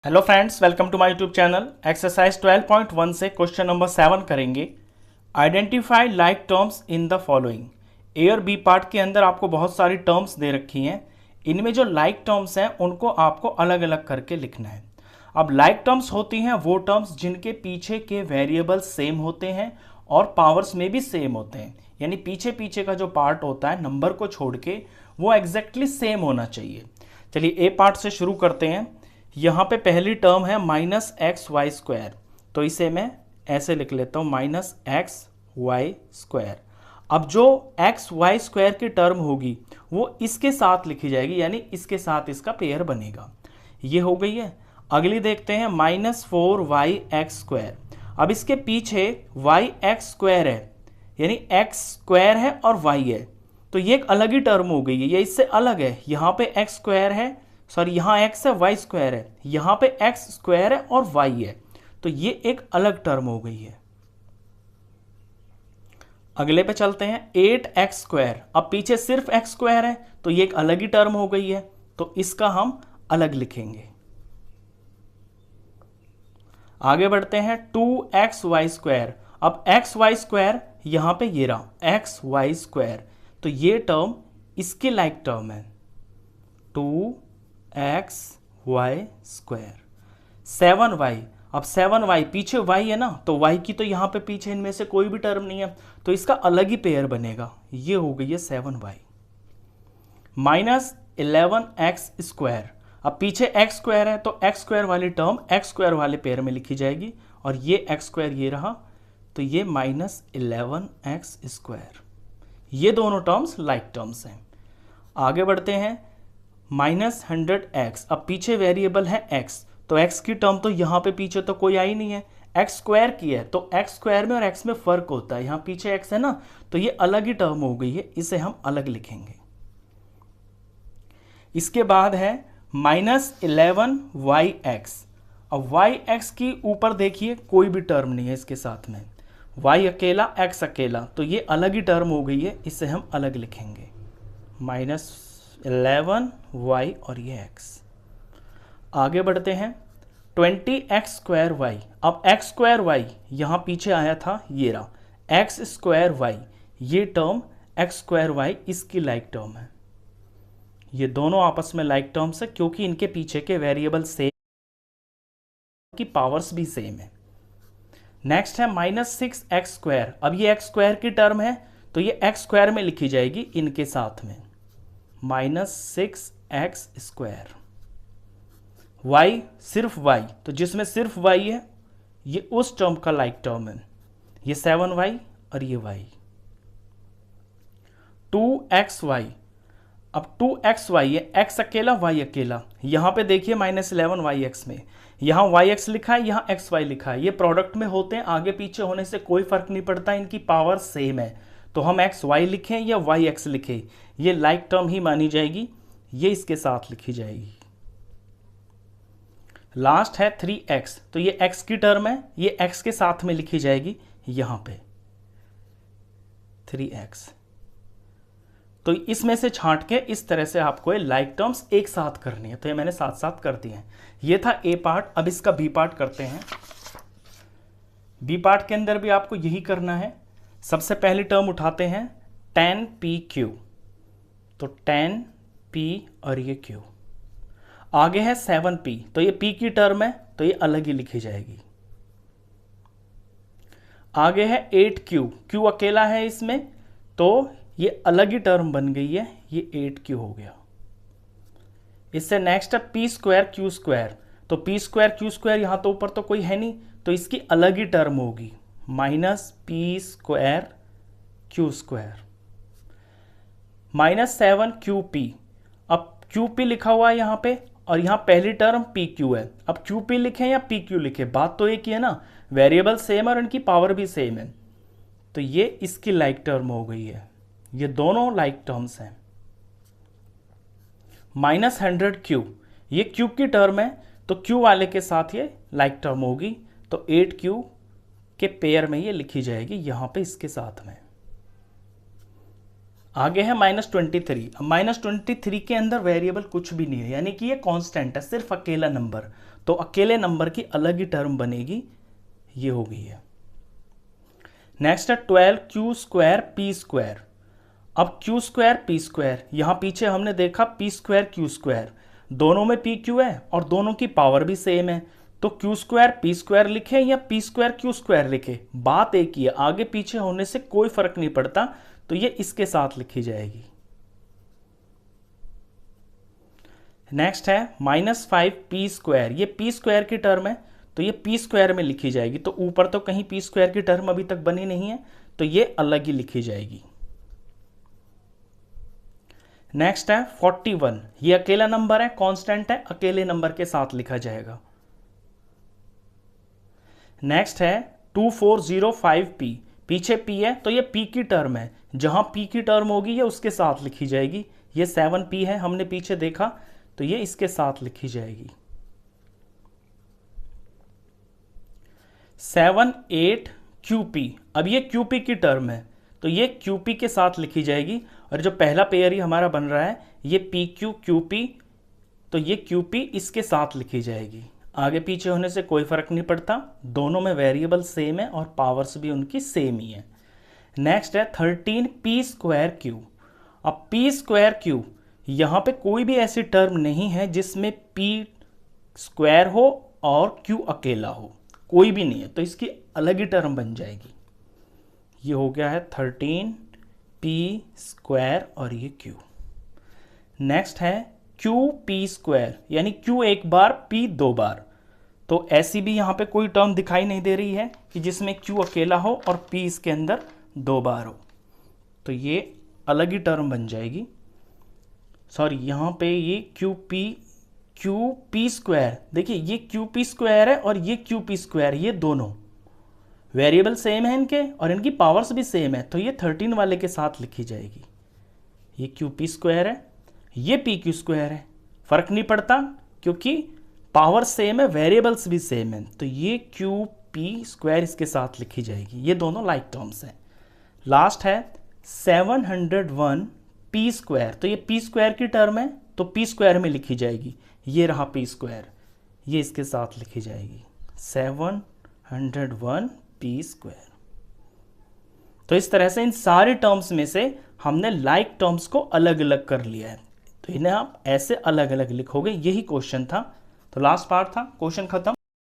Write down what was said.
Hello friends, welcome to my YouTube channel. Exercise 12.1 से question number 7 करेंगे। Identify like terms in the following. A और B part के अंदर आपको बहुत सारी टर्म्स दे रखी हैं। इनमें जो लाइक टर्म्स हैं उनको आपको अलग अलग करके लिखना है। अब लाइक टर्म्स होती हैं वो टर्म्स जिनके पीछे के वेरिएबल सेम होते हैं और पावर्स में भी सेम होते हैं, यानी पीछे पीछे का जो पार्ट होता है नंबर को छोड़ के वो एग्जैक्टली सेम होना चाहिए। चलिए ए पार्ट से शुरू करते हैं। यहाँ पे पहली टर्म है माइनस एक्स वाई स्क्वायर, तो इसे मैं ऐसे लिख लेता हूँ माइनस एक्स वाई स्क्वायर। अब जो एक्स वाई स्क्वायर की टर्म होगी वो इसके साथ लिखी जाएगी, यानी इसके साथ इसका पेयर बनेगा। ये हो गई है। अगली देखते हैं minus four y x square. अब इसके पीछे वाई एक्स स्क्वायर है, यानी एक्स स्क्वायर है और वाई है, तो ये एक अलग ही टर्म हो गई है, ये इससे अलग है। यहाँ पे एक्स स्क्वायर है, सॉरी यहाँ एक्स है, वाई स्क्वायर है, यहाँ पे एक्स स्क्वायर है और वाई है, तो ये एक अलग टर्म हो गई है। अगले पे चलते हैं, 8x स्क्वायर। अब पीछे सिर्फ एक्स स्क्वायर है तो ये एक अलग ही टर्म हो गई है, तो इसका हम अलग लिखेंगे। आगे बढ़ते हैं 2x वाई स्क्वायर। अब एक्स वाई स्क्वायर यहां पे ये रहा एक्स वाई स्क्वायर, तो ये टर्म इसके लाइक टर्म है 2x वाई स्क्वायर। 7y, अब 7y पीछे y है ना, तो y की तो यहाँ पे पीछे इनमें से कोई भी टर्म नहीं है, तो इसका अलग ही पेयर बनेगा। ये हो गई है 7y। Minus 11x square. अब पीछे x स्क्वायर है तो x स्क्वायर वाली टर्म x स्क्वायर वाले पेयर में लिखी जाएगी, और ये x स्क्वायर ये रहा, तो ये माइनस 11x स्क्वायर। ये दोनों टर्म्स लाइक टर्म्स हैं। आगे बढ़ते हैं, माइनस 100x। अब पीछे वेरिएबल है x, तो x की टर्म तो यहाँ पे पीछे तो कोई आई नहीं है, x स्क्वायर की है, तो x स्क्वायर में और x में फर्क होता है। यहाँ पीछे x है ना, तो ये अलग ही टर्म हो गई है, इसे हम अलग लिखेंगे। इसके बाद है माइनस 11y(x). अब y(x) की ऊपर देखिए कोई भी टर्म नहीं है इसके साथ में, y अकेला x अकेला, तो ये अलग ही टर्म हो गई है, इसे हम अलग लिखेंगे। माइनस 11y और ये x। आगे बढ़ते हैं, 20x स्क्वायर वाई। अब x स्क्वायर वाई यहाँ पीछे आया था, ये रहा x स्क्वायर वाई, ये टर्म x स्क्वायर वाई इसकी लाइक टर्म है। ये दोनों आपस में लाइक टर्म्स है क्योंकि इनके पीछे के वेरिएबल सेम की पावर्स भी सेम है। नेक्स्ट है माइनस 6x स्क्वायर। अब ये x स्क्वायर की टर्म है तो ये x स्क्वायर में लिखी जाएगी इनके साथ में, माइनस 6x स्क्वायर। y सिर्फ y, तो जिसमें सिर्फ y है ये उस टर्म का लाइक टर्म है, ये 7y और ये y। 2xy। अब 2xy है, x अकेला y अकेला, यहां पे देखिए माइनस 11y(x) में, यहां yx लिखा है, यहां xy लिखा है, ये प्रोडक्ट में होते हैं, आगे पीछे होने से कोई फर्क नहीं पड़ता, इनकी पावर सेम है, तो हम xy लिखें या yx लिखें ये लाइक टर्म ही मानी जाएगी, ये इसके साथ लिखी जाएगी। लास्ट है 3x, तो ये x की टर्म है, ये x के साथ में लिखी जाएगी यहां पे 3x। तो इसमें से छांट के इस तरह से आपको ये लाइक टर्म्स एक साथ करनी है, तो ये मैंने साथ साथ कर दिए हैं। ये था ए पार्ट। अब इसका बी पार्ट करते हैं। बी पार्ट के अंदर भी आपको यही करना है। सबसे पहली टर्म उठाते हैं 10pq, तो 10p और ये q। आगे है 7p, तो ये p की टर्म है तो ये अलग ही लिखी जाएगी। आगे है 8q, q अकेला है इसमें तो ये अलग ही टर्म बन गई है, ये 8q हो गया। इससे नेक्स्ट है p स्क्वायर q स्क्वायर, तो p स्क्वायर q स्क्वायर यहाँ तो ऊपर तो कोई है नहीं, तो इसकी अलग ही टर्म होगी, minus p square q square. Minus 7qp। अब qp लिखा हुआ है यहाँ पे और यहाँ पहली टर्म pq है। अब qp लिखें या pq लिखें, बात तो एक ही है ना, वेरिएबल सेम और इनकी पावर भी सेम है, तो ये इसकी लाइक टर्म हो गई है। ये दोनों लाइक टर्म्स हैं। माइनस 100q, ये q की टर्म है तो q वाले के साथ ये लाइक टर्म होगी, तो 8q के पेयर में ये लिखी जाएगी यहां पे इसके साथ में। आगे है -23। अब -23 के अंदर वेरिएबल कुछ भी नहीं है, यानी कि ये कांस्टेंट है, सिर्फ अकेला नंबर, तो अकेले नंबर की अलग ही टर्म बनेगी, ये हो गई है। नेक्स्ट है 12q² p²। अब q² p², यहां पीछे हमने देखा p² q², दोनों में pq है और दोनों की पावर भी सेम है, तो q² p² लिखे या p² q² लिखे, बात एक ही है, आगे पीछे होने से कोई फर्क नहीं पड़ता, तो ये इसके साथ लिखी जाएगी। नेक्स्ट है -5p², ये p² की टर्म है, तो ये p² में लिखी जाएगी, तो ऊपर तो कहीं p² की टर्म अभी तक बनी नहीं है, तो ये अलग ही लिखी जाएगी। नेक्स्ट है 41, ये अकेला नंबर है, कांस्टेंट है, अकेले नंबर के साथ लिखा जाएगा। नेक्स्ट है 2405p, पीछे p है तो ये p की टर्म है, जहां p की टर्म होगी ये उसके साथ लिखी जाएगी। ये 7p है, हमने पीछे देखा, तो ये इसके साथ लिखी जाएगी। 78qp, अब ये qp की टर्म है, तो ये qp के साथ लिखी जाएगी, और जो पहला पेयर ही हमारा बन रहा है ये pq qp, तो ये qp इसके साथ लिखी जाएगी। आगे पीछे होने से कोई फर्क नहीं पड़ता, दोनों में वेरिएबल सेम है और पावर्स भी उनकी सेम ही है। नेक्स्ट है 13p²q। अब p²q, यहाँ पे कोई भी ऐसी टर्म नहीं है जिसमें p² हो और q अकेला हो, कोई भी नहीं है, तो इसकी अलग ही टर्म बन जाएगी। ये हो गया है 13p² और ये q। नेक्स्ट है qp², यानी q एक बार p दो बार, तो ऐसी भी यहाँ पे कोई टर्म दिखाई नहीं दे रही है कि जिसमें q अकेला हो और p इसके अंदर दो बार हो, तो ये अलग ही टर्म बन जाएगी। सॉरी, यहाँ पे ये qp², देखिए ये qp² है और ये qp², ये दोनों वेरिएबल सेम है इनके और इनकी पावर्स भी सेम है, तो ये 13 वाले के साथ लिखी जाएगी। ये qp² है, ये pq² है, फर्क नहीं पड़ता क्योंकि पावर सेम है, वेरिएबल्स भी सेम है, तो ये qp² इसके साथ लिखी जाएगी। ये दोनों लाइक टर्म्स हैं। लास्ट है 701p², तो ये p² की टर्म है, तो p² में लिखी जाएगी। ये रहा p², ये इसके साथ लिखी जाएगी 701p²। तो इस तरह से इन सारे टर्म्स में से हमने लाइक टर्म्स को अलग अलग कर लिया है, तो इन्हें आप ऐसे अलग अलग लिखोगे, यही क्वेश्चन था। तो लास्ट पार्ट था, क्वेश्चन खत्म।